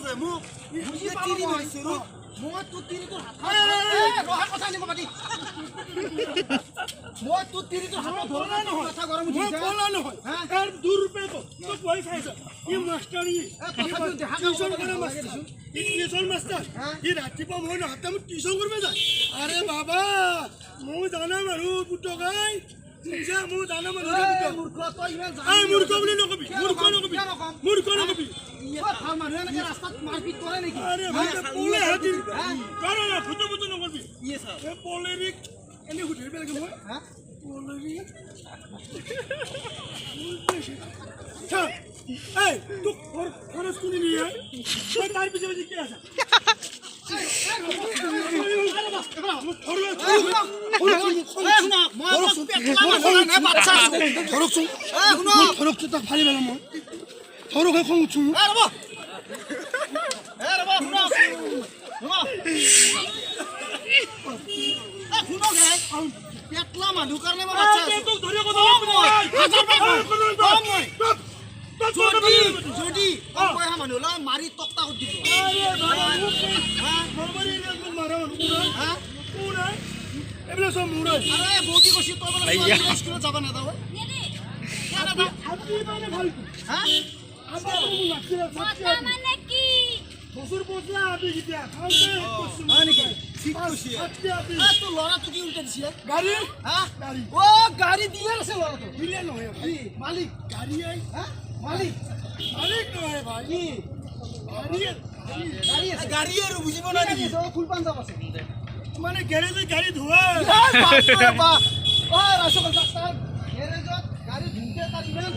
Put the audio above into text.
যে মোক বুজি তিৰি মাৰিছো ৰ মই তো তিৰি তোৰ হাত ৰহা কথা নিব পাতি মই তো তিৰি তোৰ হাত ধৰা নহয় কথা গৰম উঠিছে মই কলা নহয় এৰ 2 रुपए তো তো পয়সা আছে ই মাস্টাৰী টিউশন কৰা মাস্টাৰ ই টিউশন মাস্টাৰ ই ৰাতিপুৱা মই হাতে মোক টিউশন কৰিব যায় আৰে বাবা মই জানা মাৰু পুতকাই যা মই জানা মাৰু মূৰ্খ তই ইমান জানা এই মূৰ্খ বুলি নকবি মূৰ্খ নকবি ভাল মানুহ এনেকে ৰাস্তাত মাৰপিট কৰে নেকি আৰে ভাই পলে হাতি কাৰো না ফুটো নকবি ইয়ে স্যাৰ এ পলেৰিক এনে হুধৰিব লাগে মই পলেৰিক চা এই তু খৰচ কোনি নিয়ে তই তাৰ পিছে কি আছে পেটলা মানুহ কাৰণে মই বাচ্চা তোক ধৰি কথা যদি পয়সা মানুহ লা মাৰি তক্তা কৰি দিব এবারে সব মুড়াই আরে বউটি কইছি তো বলে স্কুলে যাব না দাও আপনি মানে ভালো হ্যাঁ আপনি তো লাগছে মাথা মানে কি বছর বছর আপনি গিয়া খাওতে মানে কি ঠিক কইছি আপনি তো লড়া তুই উল্টে দিছিস গাড়ি হ্যাঁ গাড়ি ও গাড়ি দিয়ে আছে লড়া তো দিলে নয় মালিক গাড়ি আই হ্যাঁ মালিক নয় ভাই গাড়ি আর বুঝিব না নাকি ফুল পাঞ্জাব আছে মানে গ্যারেজে গাড়ি ধোয়া বাপ রে বাপ ও রাসো কথা গ্যারেজত গাড়ি ধুতে তার ইমান